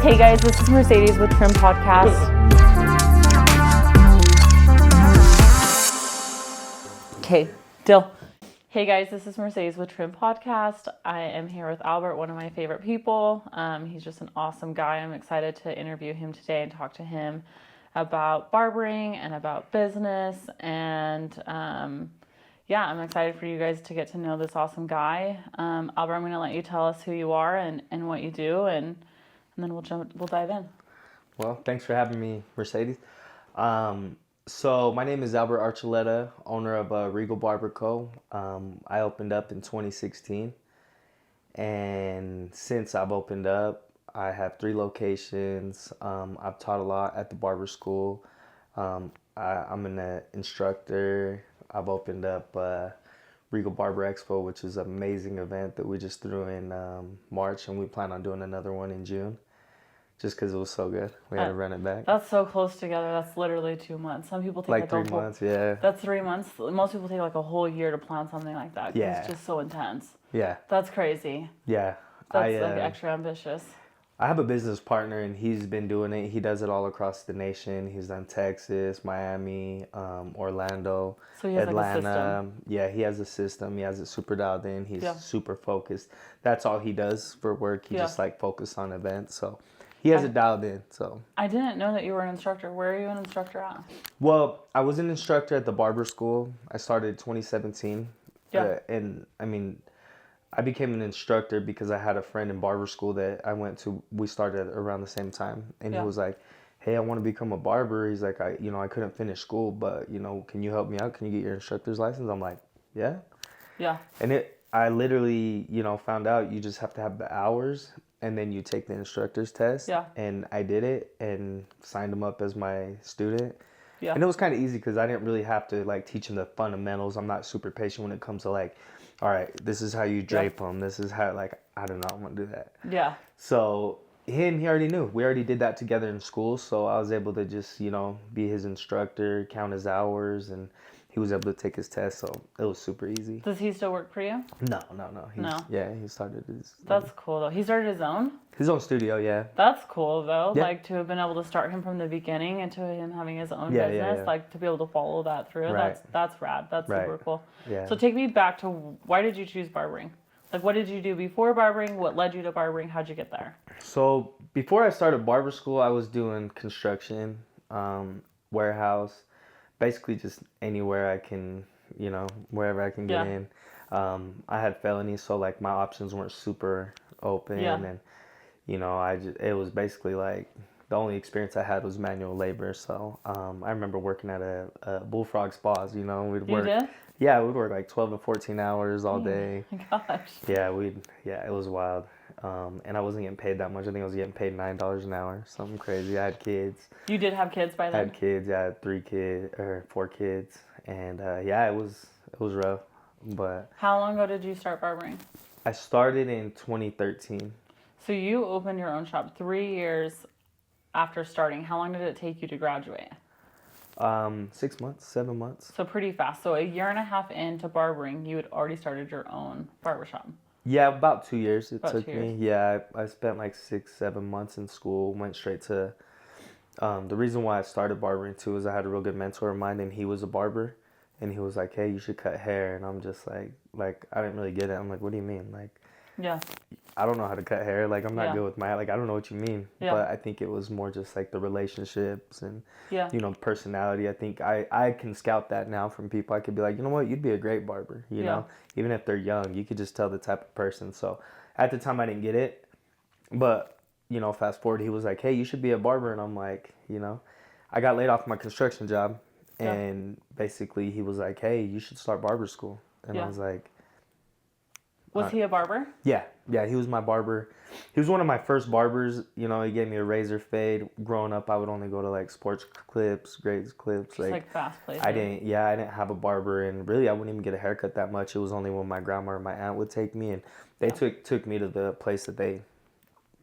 Hey guys, this is Mercedes with Trim Podcast. Okay, Dill. Hey guys, this is Mercedes with Trim Podcast. I am here with Albert, one of my favorite people. He's just an awesome guy. I'm excited to interview him today and talk to him about barbering and about business. And yeah, I'm excited for you guys to get to know this awesome guy. Albert, I'm going to let you tell us who you are and what you do, and then we'll dive in. Well, thanks for having me, Mercedes. So my name is Albert Archuleta, owner of Regal Barber Co. I opened up in 2016, and since I've opened up, I have 3 locations. I've taught a lot at the barber school. I'm an instructor. I've opened up Regal Barber Expo, which is an amazing event that we just threw in March, and we plan on doing another one in June. Just because it was so good, we had to run it back. That's so close together. That's literally 2 months. Some people take like 3 months, yeah. That's 3 months. Most people take like a whole year to plan something like that. Yeah. It's just so intense. Yeah. That's crazy. Yeah. That's like extra ambitious. I have a business partner, and he's been doing it. He does it all across the nation. He's done Texas, Miami, Orlando, so he has Atlanta. Like a system. Yeah, he has a system. He has it super dialed in. He's super focused. That's all he does for work. He just like focused on events. So he has it dialed in. So I didn't know that you were an instructor. Where are you an instructor at? Well, I was an instructor at the barber school. I started 2017. Yeah. And I mean, I became an instructor because I had a friend in barber school that I went to. We started around the same time, and he was like, "Hey, I want to become a barber." He's like, I couldn't finish school, but can you help me out? Can you get your instructor's license? I'm like, yeah. Yeah. And I literally, found out you just have to have the hours, and then you take the instructor's test. Yeah. And I did it and signed him up as my student. Yeah. And it was kind of easy because I didn't really have to like teach him the fundamentals. I'm not super patient when it comes to like, all right, this is how you drape them. This is how, like, I don't know, I want to do that. Yeah. So he already knew. We already did that together in school. So I was able to just, be his instructor, count his hours, and he was able to take his test. So it was super easy. Does he still work for you? No. No. Yeah, he started his. That's cool though. He started his own? His own studio, yeah. That's cool though. Yeah. Like to have been able to start him from the beginning and to him having his own business, Yeah. like to be able to follow that through. Right. That's rad. That's super cool. Yeah. So take me back to why did you choose barbering? Like what did you do before barbering? What led you to barbering? How'd you get there? So before I started barber school, I was doing construction, warehouse, basically just anywhere I can, wherever I can get in. I had felonies, so like my options weren't super open, and it was basically like the only experience I had was manual labor. So I remember working at a bullfrog spas. We'd work. You did? Yeah, we'd work like 12 to 14 hours all day. Oh my gosh. Yeah, it was wild. And I wasn't getting paid that much. I think I was getting paid $9 an hour, something crazy. I had kids. You did have kids by then? I had kids. Yeah, I had 4 kids, and it was rough. But how long ago did you start barbering? I started in 2013. So you opened your own shop 3 years after starting. How long did it take you to graduate? 6 months, 7 months. So pretty fast. So a year and a half into barbering, you had already started your own barbershop. Yeah, about 2 years it About took 2 years. me. Yeah, I spent like 6-7 months in school, went straight to, the reason why I started barbering too is I had a real good mentor of mine, and he was a barber, and he was like, hey, you should cut hair, and I'm just like I didn't really get it. I'm like, what do you mean? Like, Yeah. I don't know how to cut hair. Like, I'm not good with my hair. Like, I don't know what you mean. Yeah. But I think it was more just like the relationships and, Yeah. personality. I think I can scout that now from people. I could be like, you know what, you'd be a great barber, you know? Even if they're young, you could just tell the type of person. So at the time I didn't get it. But, fast forward, he was like, hey, you should be a barber. And I'm like, I got laid off my construction job. And basically he was like, hey, you should start barber school. And I was like, was he a barber? Yeah, he was my barber. He was one of my first barbers. He gave me a razor fade. Growing up, I would only go to like sports clips, grades clips. Just like fast places. I didn't have a barber, and really I wouldn't even get a haircut that much. It was only when my grandma or my aunt would take me, and they took me to the place that they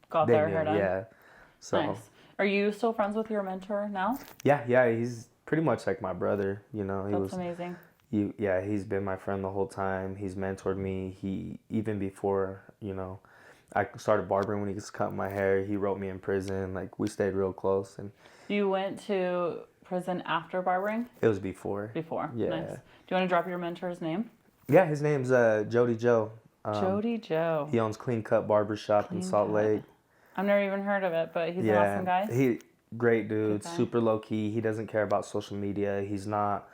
got their hair done. Yeah. So nice. Are you still friends with your mentor now? Yeah, he's pretty much like my brother. That's amazing. He's been my friend the whole time. He's mentored me. He, even before, I started barbering when he was cutting my hair. He wrote me in prison. Like, we stayed real close. And You went to prison after barbering? it was before. Before. Yeah. Nice. Do you want to drop your mentor's name? Yeah, his name's Jody Joe. Jody Joe. He owns Clean Cut Barbershop in Salt Lake. I've never even heard of it, but he's an awesome guy. He great dude, Good guy. super low key. He doesn't care about social media. He's not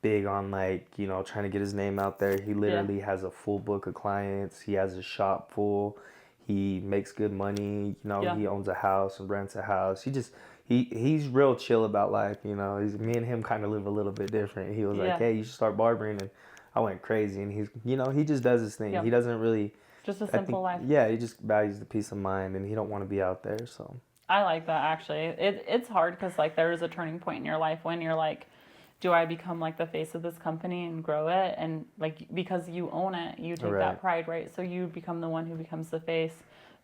big on like, you know, trying to get his name out there. He literally has a full book of clients. He has a shop full. He makes good money. You know, he owns a house and rents a house. He's real chill about life, you know. Me and him kind of live a little bit different. He was like, "Hey, you should start barbering," and I went crazy. And he's, you know, he just does his thing. He doesn't really just a simple life. Yeah, he just values the peace of mind, and he don't want to be out there. So I like that actually. It's hard because like there is a turning point in your life when you're like, do I become like the face of this company and grow it? And like, because you own it, you take that pride, right? So you become the one who becomes the face.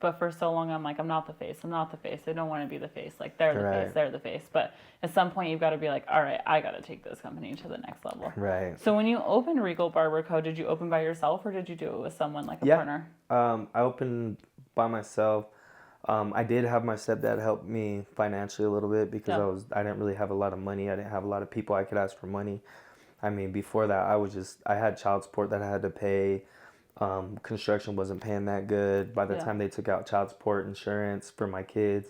But for so long, I'm like, I'm not the face. I'm not the face. I don't want to be the face. Like, they're the face. They're the face. But at some point, you've got to be like, all right, I got to take this company to the next level. Right. So when you opened Regal Barber Co., did you open by yourself or did you do it with someone like a partner? I opened by myself. I did have my stepdad help me financially a little bit because I didn't really have a lot of money. I didn't have a lot of people I could ask for money. I mean, before that, I had child support that I had to pay. Construction wasn't paying that good. By the time they took out child support insurance for my kids,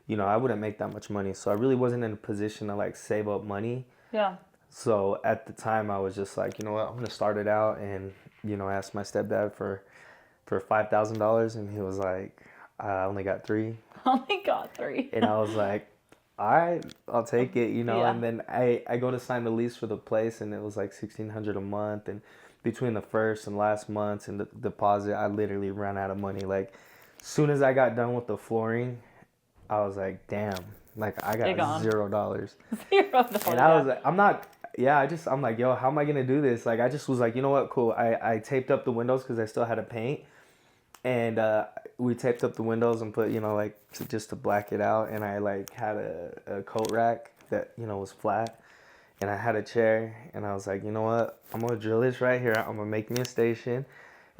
you know, I wouldn't make that much money. So I really wasn't in a position to like save up money. Yeah. So at the time I was just like, you know what, I'm going to start it out. And, you know, I asked my stepdad for $5,000 and he was like, I only got $3. Only got $3. And I was like, all right, I'll take it, you know. And then I go to sign the lease for the place and it was like $1,600 a month. And between the first and last months and the deposit, I literally ran out of money. Like, as soon as I got done with the flooring, I was like, damn, like I got $0. $0. And I was like, I'm like, yo, how am I gonna do this? Like, I just was like, you know what, cool. I taped up the windows because I still had to paint. And we taped up the windows and put, you know, like just to black it out. And I like had a coat rack that, you know, was flat. And I had a chair, and I was like, you know what? I'm going to drill this right here. I'm going to make me a station.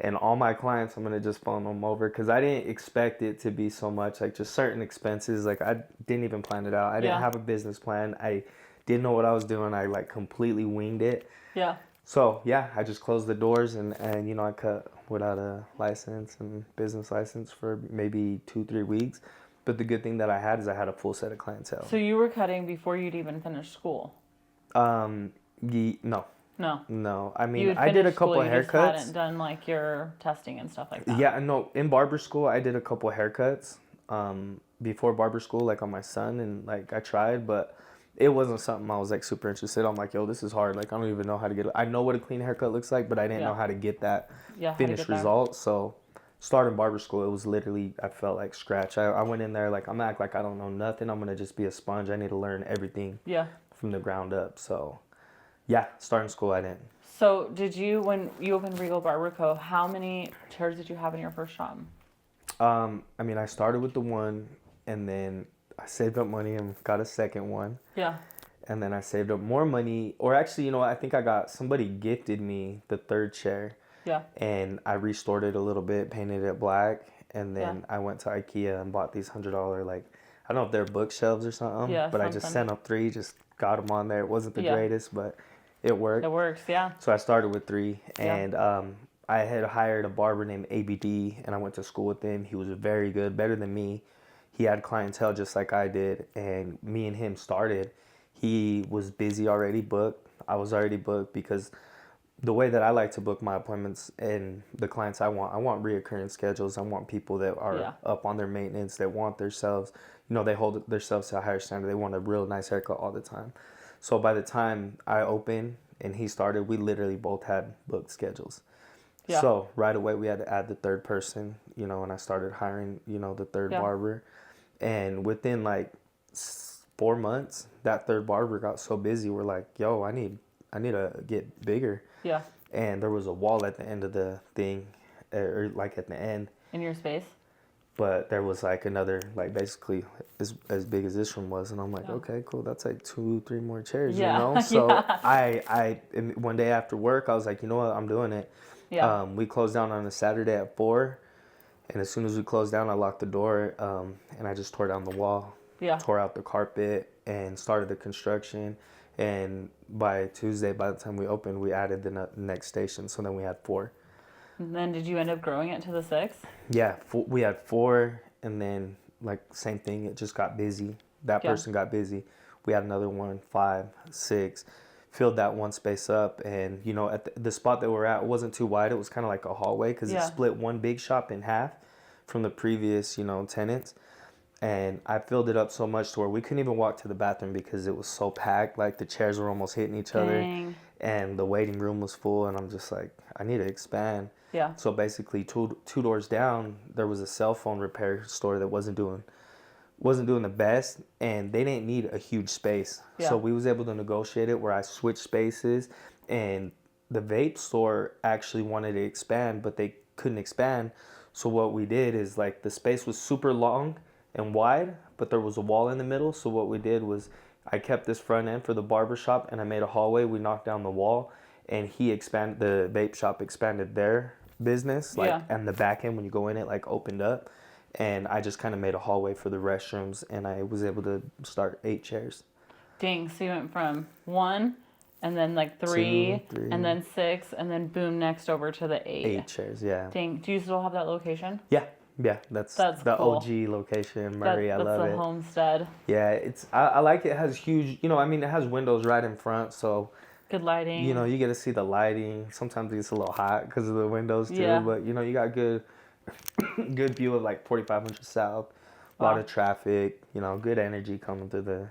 And all my clients, I'm going to just phone them over. Because I didn't expect it to be so much, like just certain expenses. Like, I didn't even plan it out. I didn't have a business plan. I didn't know what I was doing. I, like, completely winged it. Yeah. So, yeah, I just closed the doors, and you know, I cut without a license and business license for maybe 2-3 weeks. But the good thing that I had is I had a full set of clientele. So you were cutting before you'd even finished school? No. I mean, I did a couple of haircuts. You just hadn't done like your testing and stuff like that. Yeah, no. In barber school, I did a couple of haircuts. Before barber school, like on my son, and like I tried, but it wasn't something I was like super interested. I'm like, yo, this is hard. Like, I don't even know how to get it. I know what a clean haircut looks like, but I didn't know how to get that finished result. So, starting barber school, it was literally, I felt like scratch. I went in there like, I'm gonna act like I don't know nothing. I'm gonna just be a sponge. I need to learn everything. Yeah. From the ground up. So yeah, starting school I didn't. So did you, when you opened Regal Barber Co., how many chairs did you have in your first shop? I mean, I started with the one, and then I saved up money and got a second one. Yeah. And then I saved up more money, or actually, you know what, I think somebody gifted me the third chair. Yeah. And I restored it a little bit, painted it black, and then I went to IKEA and bought these $100, like, I don't know if they're bookshelves or something, but I just sent up 3, just got them on there. It wasn't the greatest, but it worked. It works, yeah. So I started with 3, and I had hired a barber named ABD, and I went to school with him. He was very good, better than me. He had clientele just like I did, and me and him started. He was busy already booked. I was already booked because the way that I like to book my appointments and the clients I want reoccurring schedules. I want people that are up on their maintenance, that want themselves, you know, they hold themselves to a higher standard. They want a real nice haircut all the time. So by the time I opened and he started, we literally both had booked schedules. Yeah. So right away we had to add the third person, you know, and I started hiring, you know, the third barber. And within like 4 months, that third barber got so busy. We're like, yo, I need to get bigger. Yeah. And there was a wall at the end of the thing, or like at the end. In your space? But there was like another, like basically as big as this room was. And I'm like, okay, cool. That's like 2-3 more chairs, you know? So I one day after work, I was like, you know what? I'm doing it. Yeah. We closed down on a Saturday at 4. And as soon as we closed down, I locked the door, and I just tore down the wall, tore out the carpet, and started the construction. And by Tuesday, by the time we opened, we added the next station. So then we had 4. And then did you end up growing it to the 6? Yeah, we had 4, and then like same thing. It just got busy. That person got busy. We had another one, 5, 6. Filled that one space up, and you know, at the spot that we're at, it wasn't too wide. It was kind of like a hallway because it split one big shop in half from the previous, you know, tenants. And I filled it up so much to where we couldn't even walk to the bathroom because it was so packed. Like the chairs were almost hitting each other, and the waiting room was full. And I'm just like, I need to expand. Yeah. So basically, two doors down, there was a cell phone repair store that wasn't doing the best, and they didn't need a huge space. So we was able to negotiate it where I switched spaces, and the vape store actually wanted to expand, but they couldn't expand. So what we did is, like, the space was super long and wide, but there was a wall in the middle. So what we did was I kept this front end for the barber shop, and I made a hallway. We knocked down the wall, and the vape shop expanded their business, like, and the back end, when you go in, it like opened up. And I just kind of made a hallway for the restrooms, and I was able to start 8 chairs. Dang, so you went from 1, and then like 3, and then 6, and then boom, next over to the 8. 8 chairs, yeah. Dang, do you still have that location? Yeah, that's the cool. OG location, Murray. I love it. That's the homestead. Yeah, I like it. It has huge, you know, I mean, it has windows right in front, so good lighting. You know, you get to see the lighting. Sometimes it gets a little hot because of the windows too, but you know, you got good view of like 4500 South. A lot of traffic, you know, good energy coming through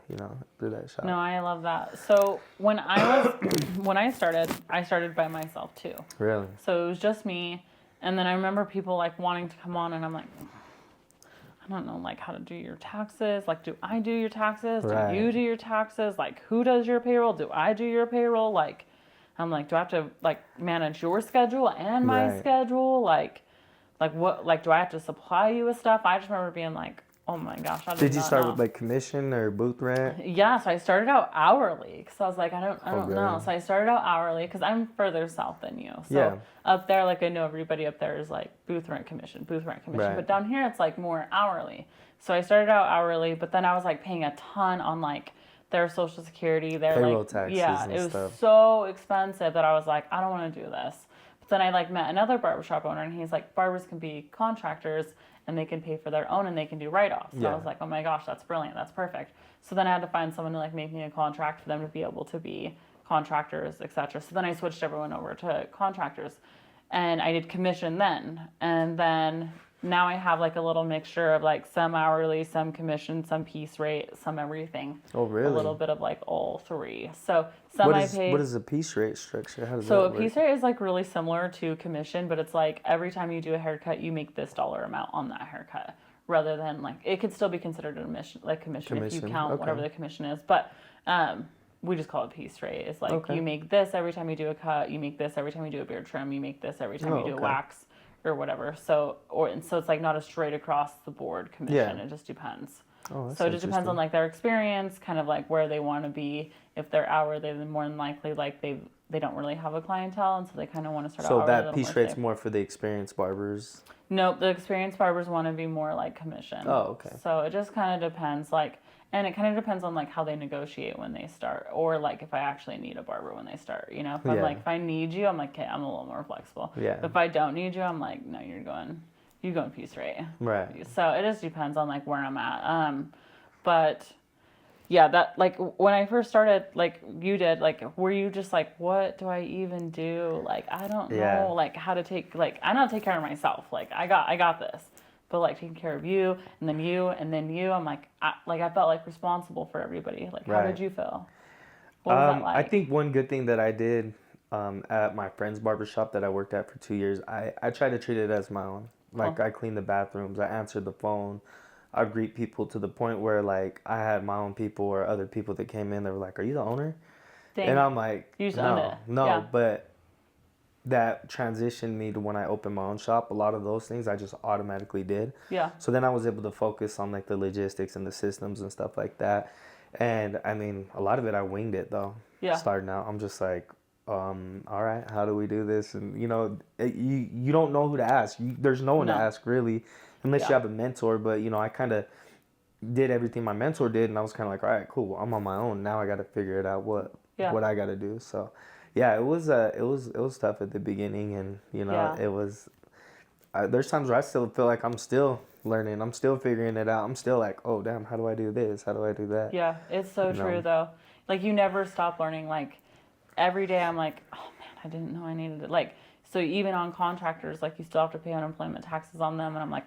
through that shop. No, I love that. So when I started by myself too. Really? So it was just me, and then I remember people like wanting to come on, and I'm like, I don't know, like, how to do your taxes. Like, do I do your taxes? Right. Do you do your taxes? Like, who does your payroll? Do I do your payroll? Like, I'm like, do I have to like manage your schedule and my schedule? Like what? Like, do I have to supply you with stuff? I just remember being like, oh my gosh, I did you start with like commission or booth rent? Yeah, so I started out hourly because I was like, I don't know. So I started out hourly because I'm further south than you. So up there, like, I know everybody up there is like booth rent commission. Right. But down here, it's like more hourly. So I started out hourly, but then I was like paying a ton on like their Social Security, their payroll like taxes. Yeah, it was so expensive that I was like, I don't want to do this. But then I like met another barbershop owner, and he's like, barbers can be contractors, and they can pay for their own, and they can do write-offs. So I was like, oh my gosh, that's brilliant. That's perfect. So then I had to find someone to like make me a contract for them to be able to be contractors, etc. So then I switched everyone over to contractors, and I did commission then. And then now I have like a little mixture of like some hourly, some commission, some piece rate, some everything. Oh, really? A little bit of like all 3. So some I paid. What is a piece rate structure? How does so that a work? piece rate is like really similar to commission, but it's like every time you do a haircut, you make this dollar amount on that haircut, rather than like it could still be considered a commission if you count whatever the commission is, but we just call it piece rate. It's like you make this every time you do a cut, you make this every time you do a beard trim, you make this every time you do a wax or whatever. So it's like not a straight across the board commission. It just depends. Oh, that's so it just depends on like their experience, kind of like where they want to be. If they're hourly, then more than likely like they don't really have a clientele, and so they kind of want to start. So out that piece rate's more for the experienced barbers. Nope, the experienced barbers want to be more like commission. Oh, okay. So it just kind of depends, like, and it kind of depends on like how they negotiate when they start, or like if I actually need a barber when they start. You know, if I'm like, if I need you, I'm like, okay, I'm a little more flexible. Yeah. If I don't need you, I'm like, no, you're going piece rate. Right. So it just depends on like where I'm at. But yeah, that like when I first started, like you did, like were you just like, what do I even do? Like I don't know, like how to take, like I know how to take care of myself. Like I got this, but like taking care of you and then you and then you, I'm like I felt like responsible for everybody. Like how did you feel? What was that like? I think one good thing that I did at my friend's barbershop that I worked at for 2 years, I tried to treat it as my own. Like I cleaned the bathrooms, I answered the phone. I greet people to the point where like I had my own people or other people that came in. They were like, "Are you the owner?" Dang. And I'm like, you just owned it. No. But that transitioned me to when I opened my own shop. A lot of those things I just automatically did. Yeah. So then I was able to focus on like the logistics and the systems and stuff like that. And I mean, a lot of it I winged it though. Yeah. Starting out, I'm just like, all right, how do we do this? And you don't know who to ask. There's no one to No. ask really, unless Yeah. you have a mentor. But I kind of did everything my mentor did, and I was kind of like, all right, cool, I'm on my own now. I got to figure it out Yeah. what I got to do. So, yeah, it was tough at the beginning, and Yeah. it was. There's times where I still feel like I'm still learning. I'm still figuring it out. I'm still like, oh damn, how do I do this? How do I do that? Yeah. It's so You true know. though. Like you never stop learning. Like every day I'm like, oh man, I didn't know I needed it. Like so even on contractors, like you still have to pay unemployment taxes on them, and I'm like,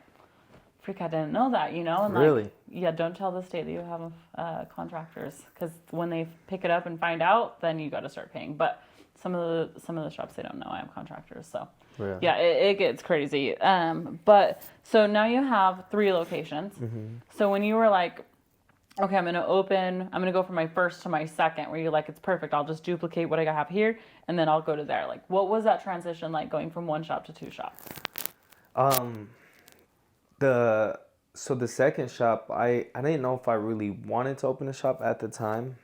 freak, I didn't know that, And like, Really? yeah, don't tell the state that you have contractors, because when they pick it up and find out, then you got to start paying. But some of the shops, they don't know I have contractors, so Really? yeah, it gets crazy. But so now you have 3 locations. So when you were like, okay, I'm gonna go from my first to my second, where you're like, it's perfect, I'll just duplicate what I have here, and then I'll go to there. Like, what was that transition like, going from 1 shop to 2 shops? Um, the second shop, I didn't know if I really wanted to open a shop at the time.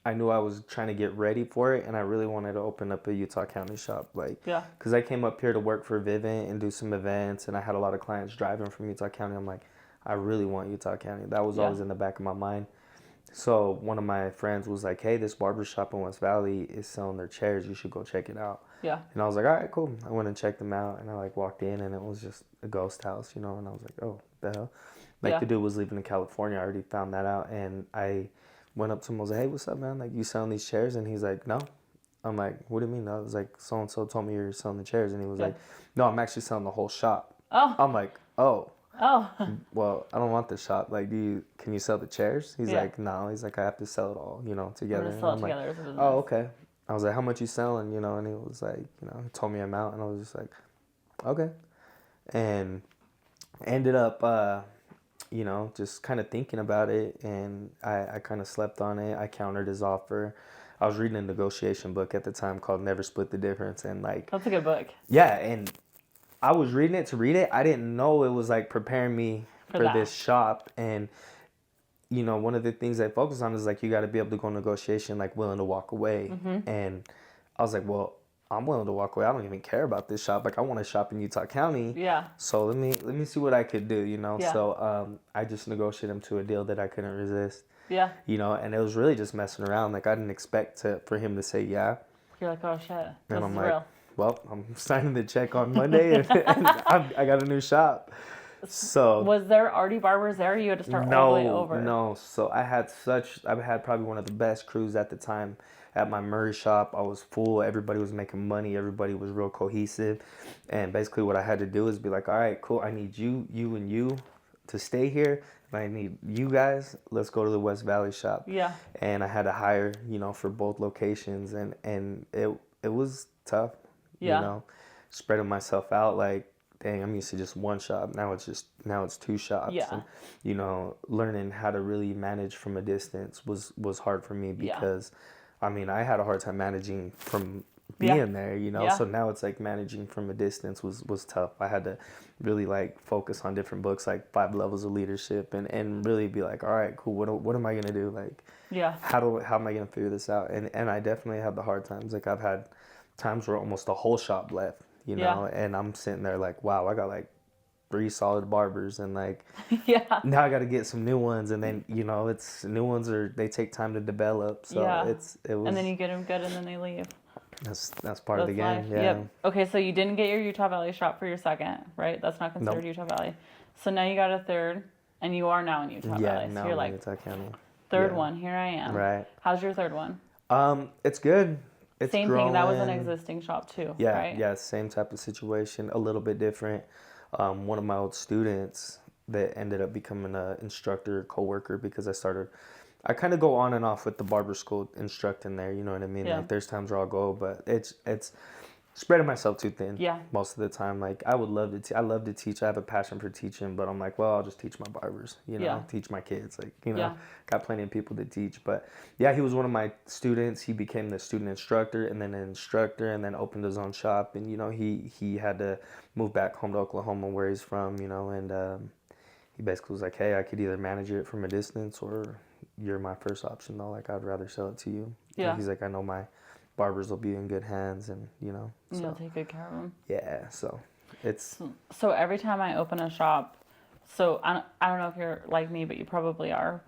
I knew I was trying to get ready for it, and I really wanted to open up a Utah County shop, like, Yeah. because I came up here to work for Vivint and do some events, and I had a lot of clients driving from Utah County. I'm like, I really want Utah County. That was Yeah. always in the back of my mind. So one of my friends was like, hey, this barber shop in West Valley is selling their chairs. You should go check it out. Yeah. And I was like, all right, cool. I went and checked them out, and I like walked in, and it was just a ghost house, and I was like, oh, the hell. Like, Yeah. the dude was living in California. I already found that out, and I went up to him. I was like, hey, what's up, man? Like, you selling these chairs? And he's like, no. I'm like, what do you mean? I was like, so and so told me you're selling the chairs, and he was Yeah. like, no, I'm actually selling the whole shop. Oh. I'm like, oh. Oh. Well, I don't want the shop. Like, can you sell the chairs? He's Yeah. like, no. He's like, I have to sell it all, together. I'm gonna And sell it I'm like, together as a business. oh, okay. I was like, how much you selling? And he was like, he told me an amount, and I was just like, okay. And ended up, just kind of thinking about it, and I kind of slept on it. I countered his offer. I was reading a negotiation book at the time called Never Split the Difference, and like, That's a good book. yeah, and I was reading it to read it. I didn't know it was like preparing me for this shop. And one of the things I focus on is like, you got to be able to go negotiation, like willing to walk away. And I was like, well, I'm willing to walk away. I don't even care about this shop. Like, I want to shop in Utah County. Yeah. So let me see what I could do. Yeah. So I just negotiated him to a deal that I couldn't resist. Yeah. And it was really just messing around. Like, I didn't expect for him to say yeah. You're like, oh shit, this And is I'm like, real. well, I'm signing the check on Monday, and I got a new shop. So Was there already barbers there? Or you had to start all the way over. No. So I had probably one of the best crews at the time at my Murray shop. I was full. Everybody was making money. Everybody was real cohesive. And basically what I had to do is be like, all right, cool. I need you and you to stay here. And I need you guys. Let's go to the West Valley shop. Yeah. And I had to hire, for both locations. And it was tough. Yeah. Spreading myself out, like, dang, I'm used to just one shop. Now it's 2 shops. Yeah. And, learning how to really manage from a distance was hard for me because, I had a hard time managing from being there, Yeah. So now it's like managing from a distance was tough. I had to really like focus on different books, like 5 levels of leadership, and really be like, all right, cool. What am I gonna do? Like, how am I gonna figure this out? And I definitely had the hard times. Like, I've had times where almost the whole shop left, and I'm sitting there like, wow, I got like 3 solid barbers, and like, now I got to get some new ones, and then it's new ones they take time to develop, so it was, and then you get them good, and then they leave. That's part of the game. Life. Yeah. Yep. Okay, so you didn't get your Utah Valley shop for your second, right? That's not considered Utah Valley. So now you got a third, and you are now in Utah Valley. So now you're I'm like, in Utah County. Third one, here I am. Right. How's your third one? It's good. It's Same growing. thing. That was an existing shop too. Yeah, right? yeah, same type of situation, a little bit different. One of my old students that ended up becoming an instructor, coworker, because I kind of go on and off with the barber school instructing there. You know what I mean? Yeah. Like, there's times where I'll go, but it's spreading myself too thin. Yeah. Most of the time, like, I would love to. I love to teach. I have a passion for teaching, but I'm like, well, I'll just teach my barbers. Teach my kids. Like, got plenty of people to teach. But yeah, he was one of my students. He became the student instructor, and then an instructor, and then opened his own shop. And he had to move back home to Oklahoma, where he's from. And he basically was like, hey, I could either manage it from a distance, or you're my first option though. Like, I'd rather sell it to you. Yeah. And he's like, I know my barbers will be in good hands, and so, you'll take good care of them. yeah. So it's So every time I open a shop, so I don't know if you're like me, but you probably are.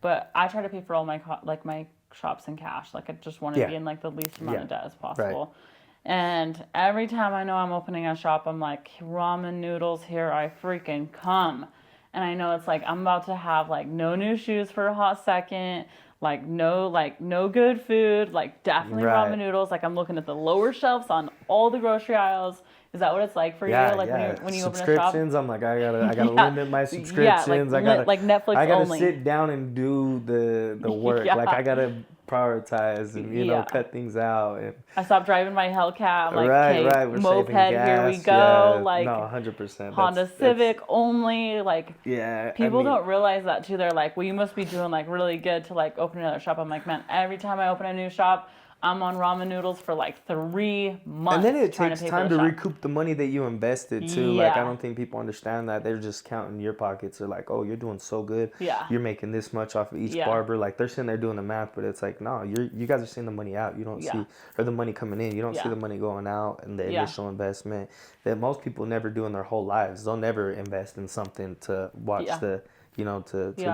But I try to pay for all my my shops in cash. Like I just want to be in like the least amount of debt as possible. Right. And every time I know I'm opening a shop, I'm like, ramen noodles, here I freaking come. And I know it's like I'm about to have like no new shoes for a hot second, like no good food, like definitely ramen noodles. Like I'm looking at the lower shelves on all the grocery aisles. Is that what it's like for you? Like when you open a shop? Subscriptions, I'm like, I gotta limit my subscriptions. Like Netflix I gotta only. sit down and do the work. Like I gotta prioritize and cut things out. And I stopped driving my Hellcat. Like, right. We're moped, saving gas. here we go. Yeah, like, no, 100%. Honda Civic only. Like, people don't realize that too. They're like, well, you must be doing like really good to like open another shop. I'm like, man, every time I open a new shop, I'm on ramen noodles for like 3 months. And then it takes time to recoup the money that you invested too. Like, I don't think people understand that. They're just counting your pockets. They're like, oh, you're doing so good. Yeah. You're making this much off of each barber. Like, they're sitting there doing the math, but it's like, no, you guys are seeing the money out. You don't see, or the money coming in. You don't see the money going out and the initial investment that most people never do in their whole lives. They'll never invest in something to watch to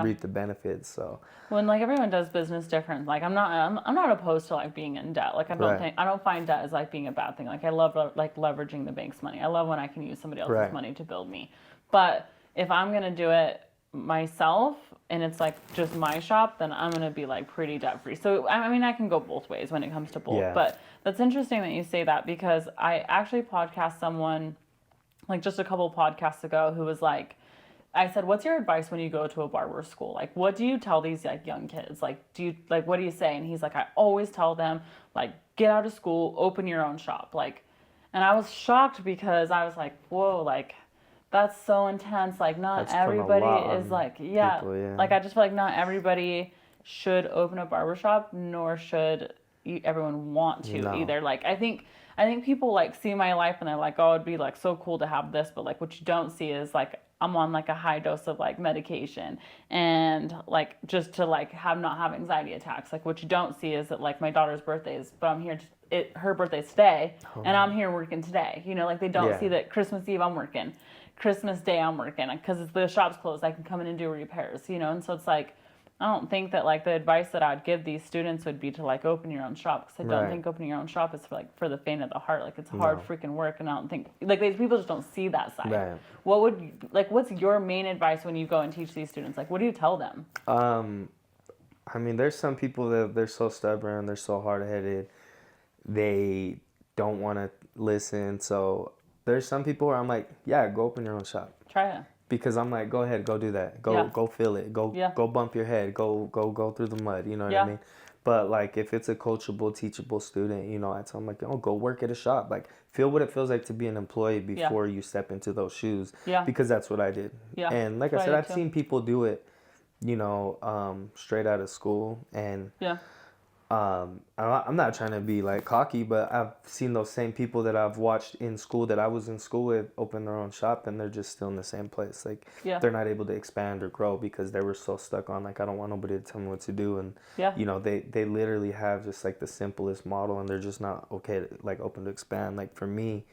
reap the benefits. So when like everyone does business different, like I'm not opposed to like being in debt. Like I don't find debt as like being a bad thing. Like I love like leveraging the bank's money. I love when I can use somebody else's money to build me. But if I'm gonna do it myself and it's like just my shop, then I'm gonna be like pretty debt free. So I mean I can go both ways when it comes to both. But that's interesting that you say that, because I actually podcast someone like just a couple podcasts ago who was like, I said, what's your advice when you go to a barber school? Like, what do you tell these like young kids? Like, what do you say? And he's like, I always tell them, like, get out of school, open your own shop. Like, and I was shocked because I was like, whoa, like, that's so intense. Like, not everybody is like, people, like, I just feel like not everybody should open a barbershop, nor should everyone want to either. Like, I think people like see my life and they're like, oh, it'd be like so cool to have this. But like, what you don't see is like, I'm on like a high dose of like medication and like just to like not have anxiety attacks. Like what you don't see is that like my daughter's birthday is, but I'm here her birthday's today and I'm here working today. Like they don't see that Christmas Eve I'm working, Christmas Day I'm working, because the shop's closed. I can come in and do repairs, and so it's like, I don't think that like the advice that I'd give these students would be to like open your own shop, because I don't think opening your own shop is for the faint of the heart. Like it's hard freaking work, and I don't think like people just don't see that side. Right. What's your main advice when you go and teach these students? Like what do you tell them? I mean, there's some people that they're so stubborn, they're so hard-headed, they don't want to listen. So there's some people where I'm like, yeah, go open your own shop. Try it. Because I'm like, go ahead, go do that. Go feel it. Go bump your head. Go through the mud. You know what I mean? But like, if it's a coachable, teachable student, I tell them like, oh, go work at a shop. Like, feel what it feels like to be an employee before you step into those shoes. Yeah. Because that's what I did. Yeah. And like I said, I've seen people do it, straight out of school. And I'm not trying to be like cocky, but I've seen those same people that I've watched in school that I was in school with open their own shop, and they're just still in the same place. Like they're not able to expand or grow because they were so stuck on like, I don't want nobody to tell me what to do. And they literally have just like the simplest model, and they're just not open to expand. Like for me,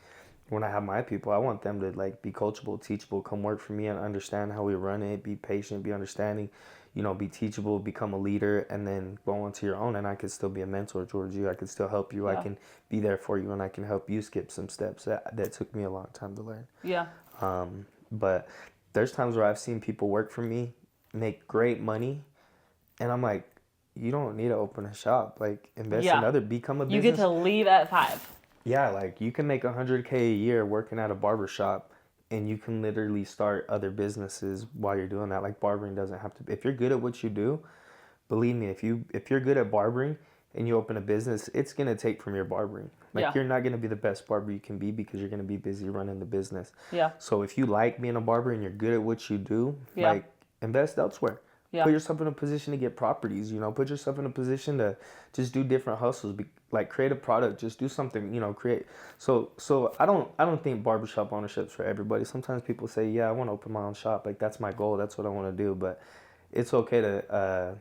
when I have my people, I want them to like be coachable, teachable, come work for me and understand how we run it, be patient, be understanding, be teachable, become a leader, and then go on to your own. And I could still be a mentor towards you. I could still help you. I can be there for you, and I can help you skip some steps that took me a long time to learn. Yeah. But there's times where I've seen people work for me, make great money, and I'm like, you don't need to open a shop. Like, invest in become a business. You get to leave at 5. Yeah, like you can make $100K a year working at a barber shop, and you can literally start other businesses while you're doing that. Like barbering doesn't have to. If you're good at what you do, believe me, if you're good at barbering and you open a business, it's gonna take from your barbering. Like you're not gonna be the best barber you can be because you're gonna be busy running the business. Yeah. So if you like being a barber and you're good at what you do, like invest elsewhere. Yeah. Put yourself in a position to get properties, put yourself in a position to just do different hustles, like create a product, just do something, create. So I don't think barbershop ownership's for everybody. Sometimes people say, yeah, I want to open my own shop. Like that's my goal. That's what I want to do. But it's okay to,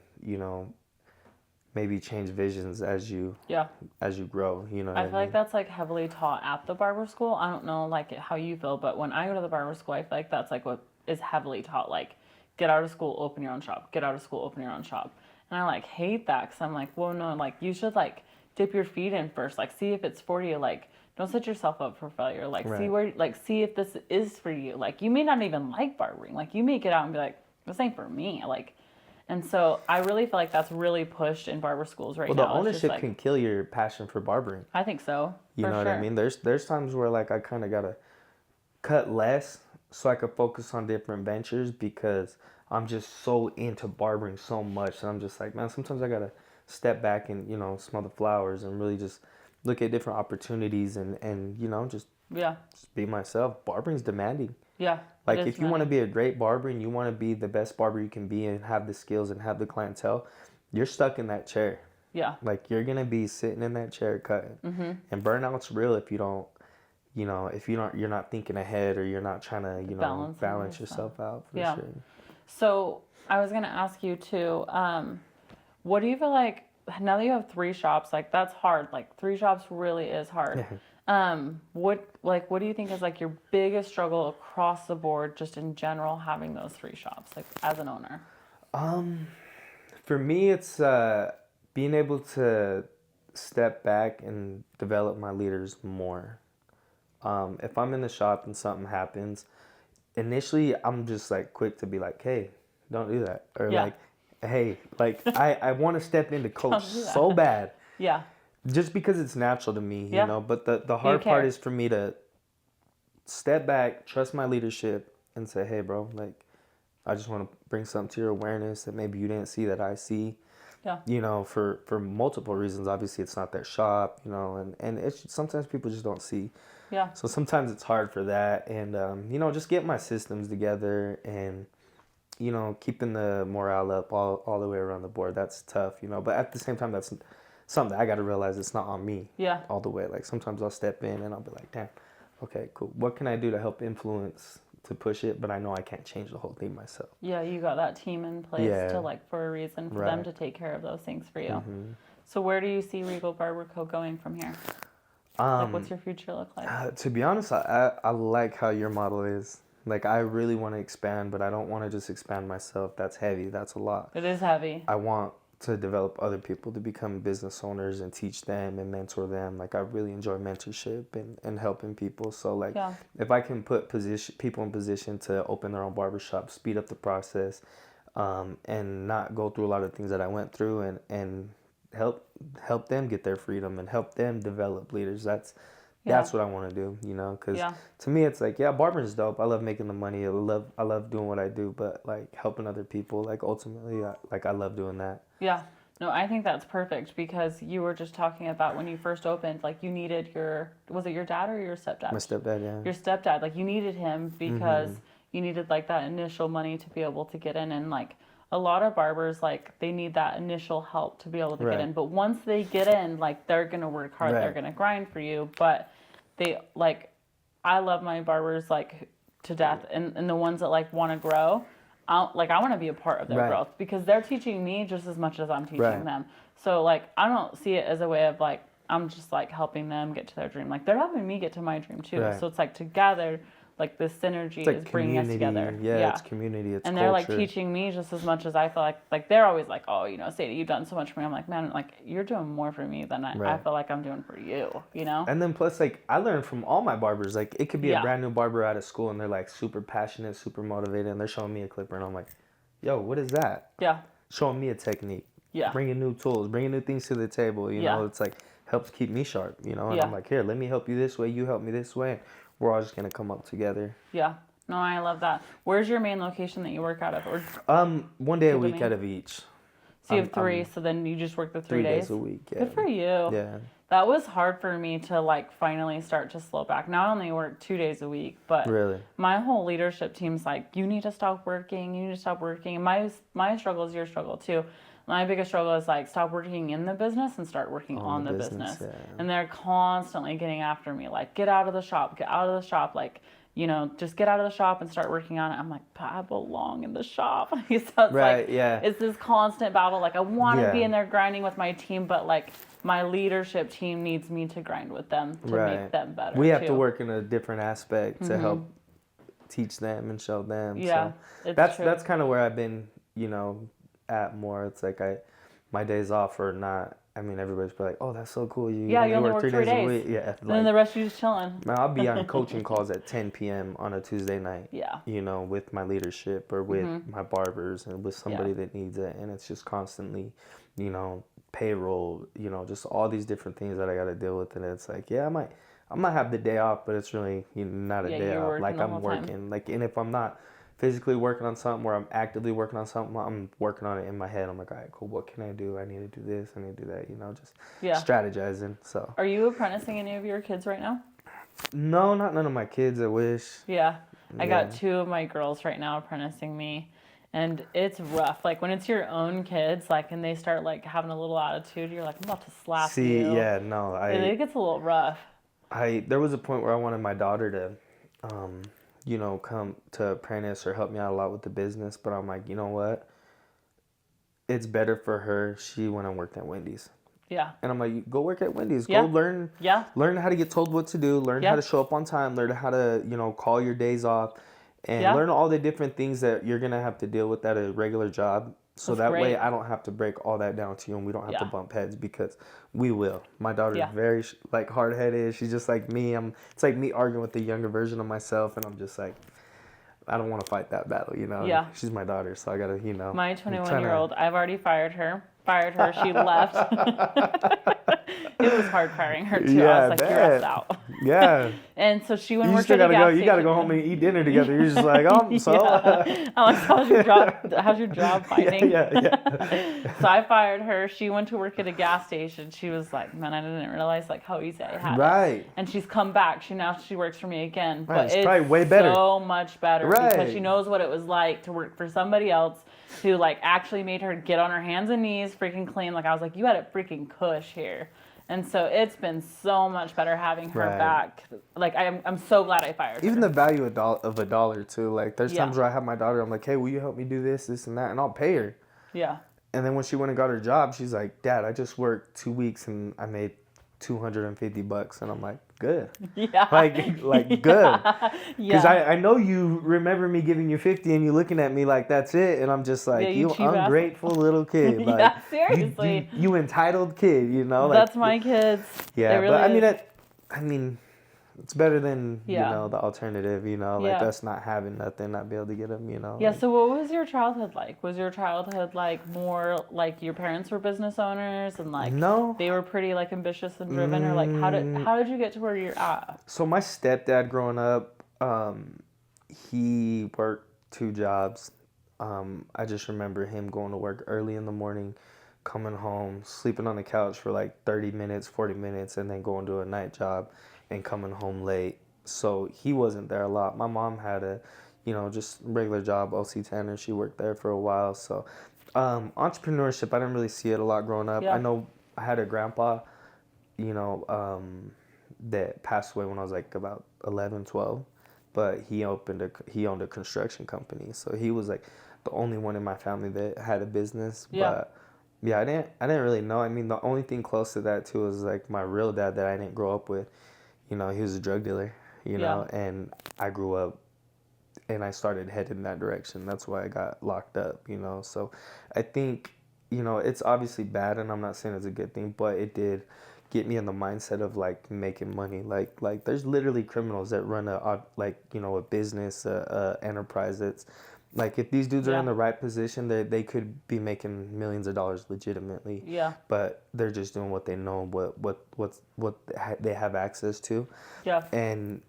maybe change visions as you Yeah. grow, you know what I I feel like mean? that's like heavily taught at the barber school. I don't know like how you feel, but when I go to the barber school, I feel like that's like what is heavily taught. Like, get out of school, open your own shop. Get out of school, open your own shop. And I like hate that because I'm like, well, no, like you should like dip your feet in first. Like, see if it's for you. Like, don't set yourself up for failure. Like, see Right. where, like, see if this is for you. Like, you may not even like barbering. Like, you may get out and be like, this ain't for me. Like, and so I really feel like that's really pushed in barber schools right Well, now. the It's just ownership like, can kill your passion for barbering. I think so. You For know what sure. I mean? There's times where like I kind of gotta cut less so I could focus on different ventures because I'm just so into barbering so much, and I'm just like, man, sometimes I gotta step back and smell the flowers and really just look at different opportunities and Yeah. just be myself. Barbering's demanding. Yeah. Like, it is if you want to money. be a great barber and you want to be the best barber you can be and have the skills and have the clientele, you're stuck in that chair. Yeah. Like, you're going to be sitting in that chair cutting. Mm-hmm. And burnout's real if you don't, you're not thinking ahead or you're not trying to, balance yourself out for Yeah. sure. So I was gonna ask you too. What do you feel like now that you have 3 shops? Like, that's hard. Like, 3 shops really is hard. What do you think is like your biggest struggle across the board, just in general, having those 3 shops, like as an owner? For me, it's being able to step back and develop my leaders more. If I'm in the shop and something happens, initially I'm just like quick to be like, hey, don't do that. Or Yeah. like, hey, like I want to step into coach do that. so bad. Yeah. Just because it's natural to me, Yeah. But the hard care. part is for me to step back, trust my leadership, and say, hey, bro, like, I just want to bring something to your awareness that maybe you didn't see that I see. Yeah. For multiple reasons. Obviously, it's not their shop, and it's sometimes people just don't see. Yeah. So sometimes it's hard for that, and just get my systems together and keeping the morale up all the way around the board. That's tough, But at the same time, that's something that I got to realize it's not on me. Yeah. All the way. Like, sometimes I'll step in and I'll be like, damn, okay, cool. What can I do to help influence to push it? But I know I can't change the whole thing myself. Yeah, you got that team in place Yeah. to like for a reason for Right. them to take care of those things for you. Mm-hmm. So where do you see Regal Barber Co going from here? Like, what's your future look like? To be honest, I like how your model is. Like, I really want to expand, but I don't want to just expand myself. That's heavy. That's a lot. It is heavy. I want to develop other people to become business owners and teach them and mentor them. Like, I really enjoy mentorship and helping people. So, like, Yeah. if I can put people in position to open their own barbershop, speed up the process, and not go through a lot of things that I went through and help them get their freedom and help them develop leaders. That's what I want to do, because to me it's like, barbering is dope. I love making the money. I love doing what I do, but like helping other people, like ultimately, I love doing that. Yeah. No, I think that's perfect because you were just talking about when you first opened, like you needed was it your dad or your stepdad? My stepdad, yeah. Your stepdad, like you needed him because you needed like that initial money to be able to get in, and like a lot of barbers, like they need that initial help to be able to Right. get in. But once they get in, like they're going to work hard, Right. they're going to grind for you. But they like, I love my barbers like to death, and the ones that like want to grow. I want to be a part of their Right. growth because they're teaching me just as much as I'm teaching Right. them. So like, I don't see it as a way of like, I'm just like helping them get to their dream. Like they're helping me get to my dream too. Right. So it's like together, like this synergy It's like is bringing us together. Yeah, it's community. It's and they're like culture. teaching me just as much as I feel like they're always like, oh, Sadie, you've done so much for me. I'm like, man, like you're doing more for me than I Right. feel like I'm doing for you, And then plus, like, I learned from all my barbers. Like, it could be Yeah. a brand new barber out of school and they're like super passionate, super motivated, and they're showing me a clipper and I'm like, yo, what is that? Yeah. Showing me a technique. Yeah. Bringing new tools, bringing new things to the table, Yeah. It's like helps keep me sharp, and Yeah. I'm like, here, let me help you this way, you help me this way. We're all just gonna come up together. Yeah. No, I love that. Where's your main location that you work out of? Or One day a week main? out of each. so you have 3, so then you just work the 3 days? a week. Yeah. Good for you. Yeah. That was hard for me to like finally start to slow back. Now I only work 2 days a week, but Really? my whole leadership team's like, you need to stop working. You need to stop working. And my struggle is your struggle too. My biggest struggle is like stop working in the business and start working on the business. Yeah. And they're constantly getting after me, like get out of the shop, like you know, just get out of the shop and start working on it. I'm like, but I belong in the shop. So it's Right, like, yeah. it's this constant battle. Like, I want to be Yeah. in there grinding with my team, but like my leadership team needs me to grind with them to make them better. We have to too. work in a different aspect to help teach them and show them. Yeah, So it's true. that's kind of where I've been, you know, at more. It's like my days off are not. I mean, everybody's like, "Oh, that's so cool. You you only work 3 days a week." Yeah, and then the rest you just chilling. Man, I'll be on coaching calls at 10 p.m. on a Tuesday night. Yeah. You know, with my leadership or with my barbers and with somebody that needs it, and it's just constantly, you know, payroll. You know, just all these different things that I got to deal with, and it's like, yeah, I might have the day off, but it's really, you know, not a day off. Like, I'm working. Like, and if I'm not physically working on something or I'm actively working on something, I'm working on it in my head. I'm like, all right, cool. What can I do? I need to do this. I need to do that. You know, just strategizing. So. Are you apprenticing any of your kids right now? No, not none of my kids. I wish. Yeah. I got 2 of my girls right now apprenticing me. And it's rough. Like, when it's your own kids, like, and they start, like, having a little attitude, you're like, I'm about to slap you. See, yeah, no. It gets a little rough. There was a point where I wanted my daughter to, you know, come to apprentice or help me out a lot with the business. But I'm like, you know what? It's better for her. She went and worked at Wendy's. Yeah. And I'm like, go work at Wendy's. Yeah. Go learn. Yeah. Learn how to get told what to do. Learn how to show up on time. Learn how to, you know, call your days off. And learn all the different things that you're going to have to deal with at a regular job. So that way I don't have to break all that down to you and we don't have to bump heads because we will. My daughter's very like hard-headed. She's just like me. It's like me arguing with the younger version of myself and I'm just like, I don't want to fight that battle, you know? Yeah. She's my daughter, so I got to, you know. My 21-year-old, I've already fired her. She left. It was hard firing her too. I was like, you're us out. Yeah. And so she went and worked at a gas station. You gotta go home and eat dinner together. You're just like, oh, so. I'm like, how's your job finding? Yeah. So I fired her. She went to work at a gas station. She was like, man, I didn't realize like how easy I had it. And she's come back. She works for me again. Right. But it's probably way better. So much better because she knows what it was like to work for somebody else who like actually made her get on her hands and knees, freaking clean. Like I was like, you had a freaking cush here. And so it's been so much better having her back. Like I'm so glad I fired her. Even the value of a dollar too. Like there's times where I have my daughter, I'm like, hey, will you help me do this and that, and I'll pay her. Yeah. And then when she went and got her job, she's like, Dad, I just worked 2 weeks and I made $250, and I'm like, good. Yeah. Like good. Because I know you remember me giving you 50 and you looking at me like that's it, and I'm just like, you ungrateful little kid. Like, seriously. You entitled kid, you know? Like, that's my kids. Yeah, really but I mean, it's better than, you know, the alternative, you know, like us not having nothing, not be able to get them, you know. Yeah, like, so what was your childhood like? Was your childhood like more like your parents were business owners and like they were pretty like ambitious and driven, or like how did you get to where you're at? So my stepdad growing up, he worked 2 jobs. I just remember him going to work early in the morning, coming home, sleeping on the couch for like 30 minutes, 40 minutes, and then going to a night job and coming home late. So he wasn't there a lot. My mom had a, you know, just regular job, OC10, and she worked there for a while. So entrepreneurship, I didn't really see it a lot growing up. I know I had a grandpa, you know, that passed away when I was like about 11, 12. But he owned a construction company. So he was like the only one in my family that had a business. But yeah, I didn't really know. I mean, the only thing close to that too was like my real dad that I didn't grow up with. You know, he was a drug dealer, you know, and I grew up and I started heading in that direction. That's why I got locked up, you know. So I think, you know, it's obviously bad, and I'm not saying it's a good thing, but it did get me in the mindset of like making money. Like there's literally criminals that run a business, a enterprise that's like, if these dudes are in the right position, they could be making millions of dollars legitimately. Yeah. But they're just doing what they know, what they have access to. Yeah. And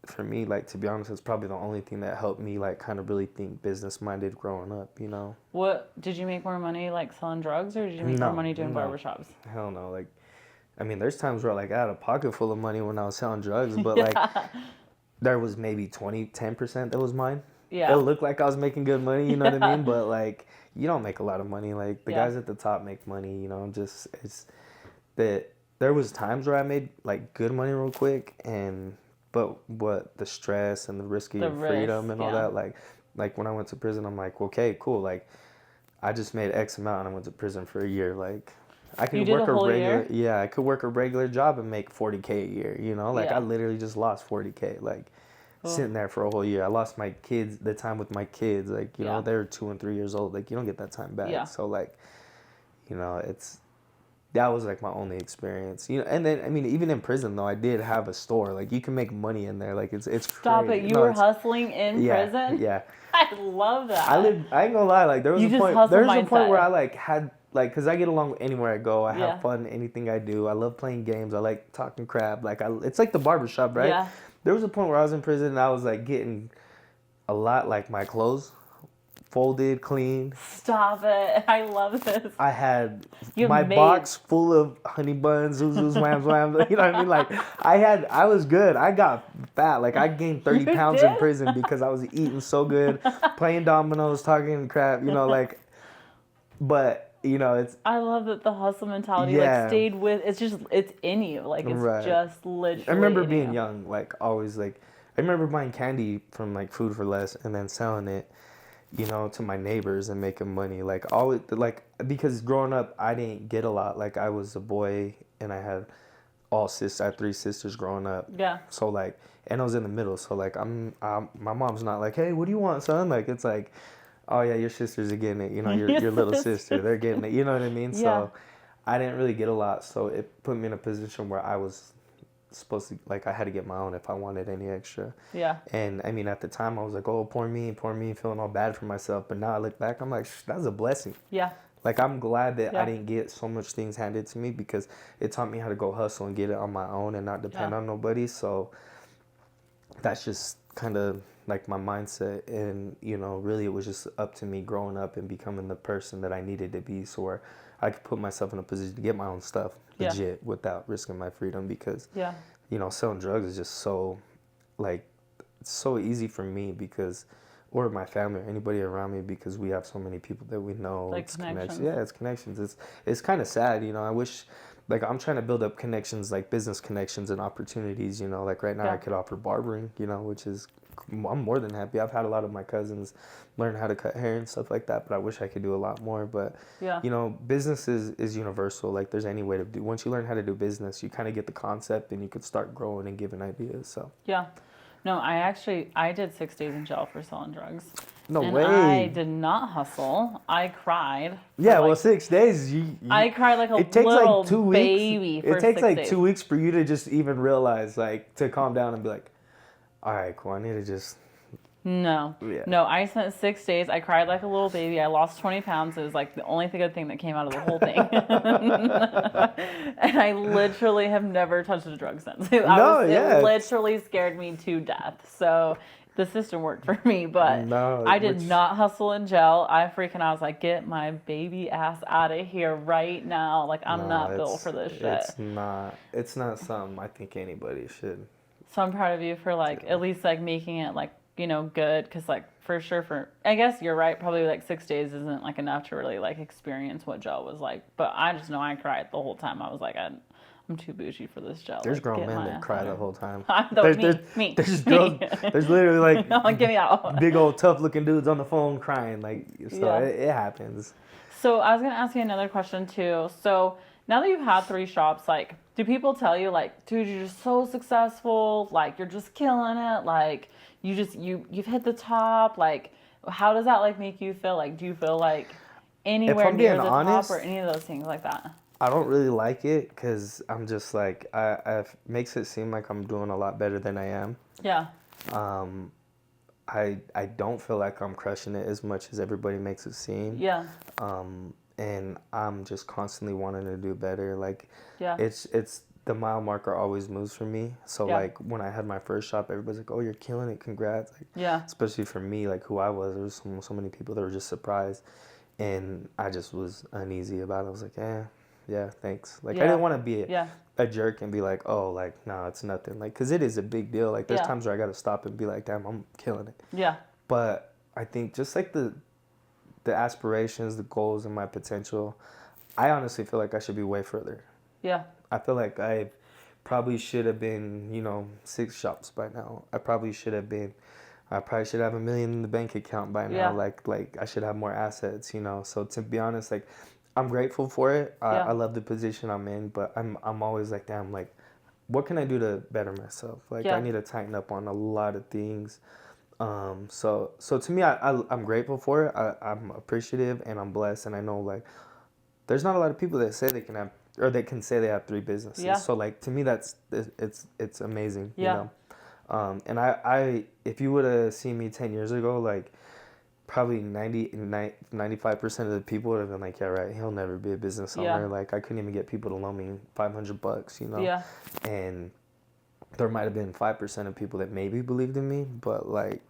for me, like, to be honest, it's probably the only thing that helped me like kind of really think business minded growing up, you know. What did you make more money like selling drugs, or did you make more money doing barbershops? Hell no. Like, I mean, there's times where like I had a pocket full of money when I was selling drugs, but like there was maybe 10% that was mine. Yeah. It looked like I was making good money, you know what I mean? But like, you don't make a lot of money. Like the guys at the top make money, you know. Just it's that there was times where I made like good money real quick, but what the stress and the risk of your freedom and all that, like when I went to prison, I'm like, okay, cool. Like, I just made X amount and I went to prison for a year. Like, I could work a regular, I could work a regular job and make $40K a year, you know? Like, I literally just lost $40K, like, sitting there for a whole year. I lost my kids, the time with my kids, like, you know, they were 2 and 3 years old. Like, you don't get that time back. Yeah. So, like, you know, that was, like, my only experience. You know, and then, I mean, even in prison, though, I did have a store. Like, you can make money in there. Like, it's Stop crazy. it. You were hustling in prison? Yeah. I love that. I ain't gonna lie. Like, there was a point where I, like, had, like, because I get along anywhere I go. I have fun anything I do. I love playing games. I like talking crap. Like, it's like the barbershop, right? Yeah. There was a point where I was in prison and I was, like, getting a lot, like, my clothes folded, clean. Stop it. I love this. I had my box full of honey buns, zoozoo, whams, whams. You know what I mean? Like, I was good. I got fat. Like, I gained 30 pounds in prison because I was eating so good, playing dominoes, talking crap, you know, like, but, you know, I love that the hustle mentality, like, stayed with, it's in you. Like, it's just literally I remember being young, like, always, like, I remember buying candy from, like, Food for Less and then selling it, you know, to my neighbors and making money. Like, always, like, because growing up, I didn't get a lot. Like, I was a boy and I had I had 3 sisters growing up. Yeah. So, like, and I was in the middle. So, like, my mom's not like, hey, what do you want, son? Like, it's like, oh, yeah, your sisters are getting it. You know, your little sister, they're getting it. You know what I mean? Yeah. So, I didn't really get a lot. So, it put me in a position where I was supposed to, like, I had to get my own if I wanted any extra. Yeah. And, I mean, at the time, I was like, oh, poor me, feeling all bad for myself. But now I look back, I'm like, that's a blessing. Yeah. Like, I'm glad that I didn't get so much things handed to me because it taught me how to go hustle and get it on my own and not depend on nobody. So, that's just kind of like my mindset. And, you know, really it was just up to me growing up and becoming the person that I needed to be, so where I could put myself in a position to get my own stuff legit without risking my freedom, because you know, selling drugs is just so, like, it's so easy for me because, or my family or anybody around me, because we have so many people that we know. Like, it's connections. It's connections. It's kind of sad, you know. I wish, like, I'm trying to build up connections, like business connections and opportunities, you know. Like, right now I could offer barbering, you know, which is, I'm more than happy. I've had a lot of my cousins learn how to cut hair and stuff like that, but I wish I could do a lot more. But, you know, business is universal. Like, there's any way to do, once you learn how to do business, you kind of get the concept and you could start growing and giving ideas. So, yeah. No, I did 6 days in jail for selling drugs. No way. I did not hustle. I cried. Yeah, well, 6 days. I cried like a little baby for 6 days. It takes like 2 weeks for you to just even realize, like, to calm down and be like, all right, cool, I need to just... No. Yeah. No, I spent 6 days. I cried like a little baby. I lost 20 pounds. It was like the only good thing that came out of the whole thing. And I literally have never touched a drug since. It literally scared me to death. So the system worked for me, but I did not hustle in jail. I was like, get my baby ass out of here right now. Like, I'm not built for this shit. It's not something I think anybody should. So I'm proud of you for, like, at least, like, making it, like, you know, good. Because, like, for sure, I guess you're right. Probably, like, 6 days isn't, like, enough to really, like, experience what jail was like. But I just know I cried the whole time. I was like, I'm too bougie for this jail. There's grown men that cry the whole time. Me. There's girls. There's literally, like, no, get me out. Big old tough looking dudes on the phone crying. Like, so it happens. So I was gonna ask you another question too. So now that you've had 3 shops, like, do people tell you, like, dude, you're just so successful, like, you're just killing it, like, you've hit the top, like, how does that, like, make you feel? Like, do you feel like anywhere near the top or any of those things like that? I don't really like it because I'm just like, I makes it seem like I'm doing a lot better than I am. Yeah. I don't feel like I'm crushing it as much as everybody makes it seem. Yeah. And I'm just constantly wanting to do better. Like, it's the mile marker always moves for me. So like when I had my first shop, everybody's like, "Oh, you're killing it! Congrats!" Like, especially for me, like who I was, there was so many people that were just surprised, and I just was uneasy about it. I was like, yeah, thanks. Like, I didn't want to be a jerk and be like, "Oh, like, no, it's nothing." Like, because it is a big deal. Like, there's times where I got to stop and be like, "Damn, I'm killing it." Yeah. But I think just like the aspirations, the goals, and my potential, I honestly feel like I should be way further. Yeah. I feel like I've probably should have been, 6 shops by now. I probably should have $1 million in the bank account by now. Yeah. Like I should have more assets, So to be honest, like I'm grateful for it. I love the position I'm in, but I'm always like, damn, like what can I do to better myself? Like I need to tighten up on a lot of things. So to me, I'm grateful for it. I'm appreciative and I'm blessed, and I know like there's not a lot of people that say they can have or they can say they have 3 businesses. Yeah. So like to me, it's amazing. Yeah. And I if you would have seen me 10 years ago, like probably 95% of the people would have been like, yeah, right, he'll never be a business owner. Yeah. Like I couldn't even get people to loan me $500, Yeah. And there might have been 5% of people that maybe believed in me, but like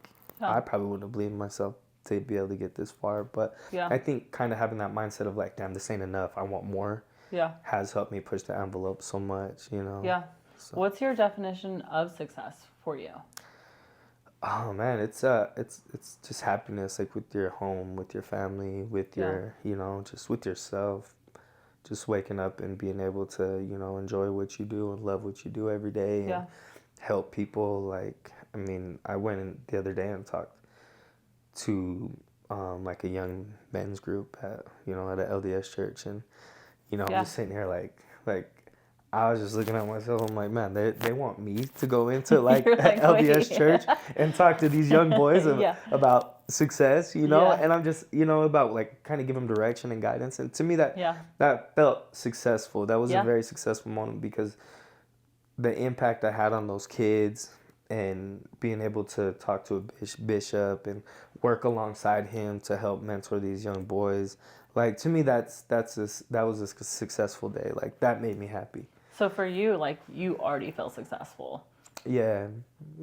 I probably wouldn't have believed in myself to be able to get this far. But I think kind of having that mindset of like, damn, this ain't enough, I want more, has helped me push the envelope so much, Yeah. So. What's your definition of success for you? Oh man, it's just happiness, like with your home, with your family, with your, just with yourself. Just waking up and being able to, enjoy what you do and love what you do every day and help people. Like, I mean, I went in the other day and talked to like a young men's group at an LDS church, and I'm just sitting here like I was just looking at myself. I'm like, man, they want me to go into like, like LDS church and talk to these young boys about success, and I'm just, about like kind of give them direction and guidance. And to me that felt successful. That was a very successful moment because the impact I had on those kids and being able to talk to a bishop and work alongside him to help mentor these young boys. Like to me, that was a successful day. Like that made me happy. So for you, like you already feel successful. Yeah.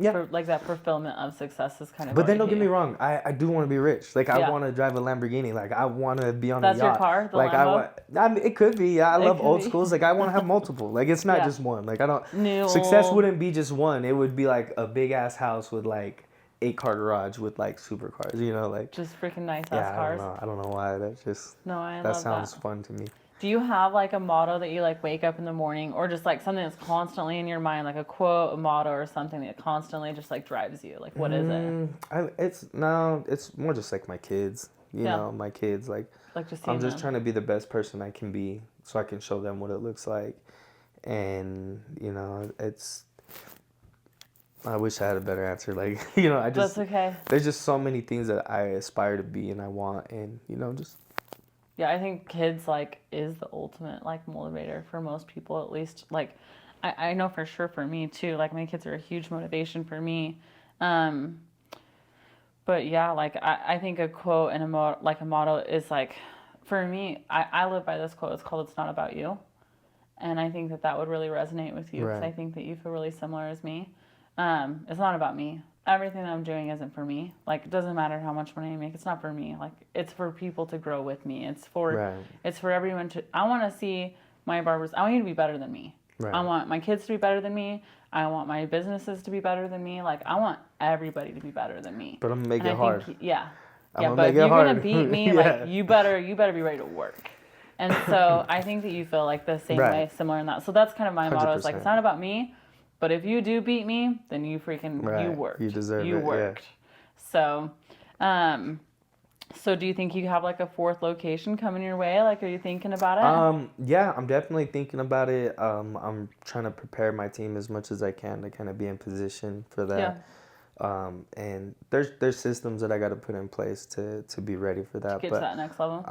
For, like that fulfillment of success is kind of. But then don't get me wrong, I do want to be rich. Like I want to drive a Lamborghini. Like I want to be on a yacht. That's your car, the like Lambo? I mean, it could be. Yeah, I love old schools. Like I want to have multiple. Like it's not just one. Like I don't. New success old. Wouldn't be just one. It would be like a big ass house with like 8-car garage with like supercars. Like just freaking nice ass cars. I don't know why. That sounds fun to me. Do you have like a motto that you like wake up in the morning, or just like something that's constantly in your mind, like a quote, a motto, or something that constantly just like drives you? Like what is it? It's more just like my kids. My kids like just I'm just trying to be the best person I can be, so I can show them what it looks like, and it's. I wish I had a better answer. Like That's okay. There's just so many things that I aspire to be and I want, and just. Yeah, I think kids, like, is the ultimate, like, motivator for most people, at least. Like, I know for sure for me, too. Like, my kids are a huge motivation for me. But, yeah, like, I think a quote and a motto is, like, for me, I live by this quote. It's called, "It's not about you." And I think that would really resonate with you, because I think that you feel really similar as me. It's not about me. Everything that I'm doing isn't for me. Like, it doesn't matter how much money I make. It's not for me. Like, it's for people to grow with me. It's for everyone to. I want to see my barbers. I want you to be better than me. Right. I want my kids to be better than me. I want my businesses to be better than me. Like, I want everybody to be better than me. But I'm gonna make it hard. But if you're gonna beat me, like you better be ready to work. And so I think that you feel like the same way, similar in that. So that's kind of my motto. Is like, it's not about me. But if you do beat me, then you you worked. You deserve it. You worked. Yeah. So do you think you have like a 4th location coming your way? Like, are you thinking about it? Yeah, I'm definitely thinking about it. I'm trying to prepare my team as much as I can to kind of be in position for that. Yeah. And there's systems that I got to put in place to be ready for that. To get to that next level.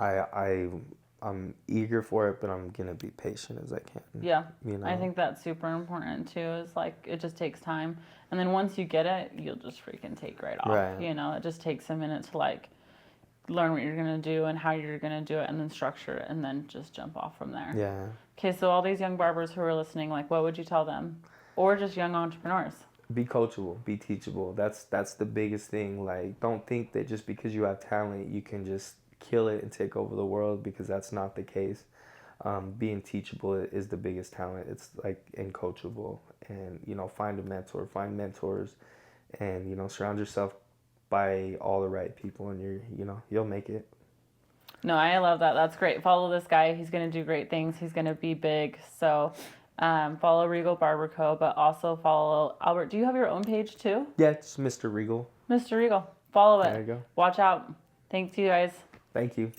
I'm eager for it, but I'm gonna be patient as I can. Yeah, I think that's super important too. Is like it just takes time, and then once you get it, you'll just freaking take right off. Right. It just takes a minute to like learn what you're gonna do and how you're gonna do it, and then structure it, and then just jump off from there. Yeah. Okay, so all these young barbers who are listening, like, what would you tell them, or just young entrepreneurs? Be coachable, be teachable. That's the biggest thing. Like, don't think that just because you have talent, you can just kill it and take over the world, because that's not the case. Being teachable is the biggest talent. It's like, and coachable, and find a mentor, find mentors, and surround yourself by all the right people, and you'll make it. No, I love that. That's great. Follow this guy. He's going to do great things. He's going to be big. So Follow Regal Barber Co, but also follow Albert. Do you have your own page too? Yeah, it's Mr. Regal. Mr. Regal. Follow it. There you go. Watch out. Thanks, you guys. Thank you.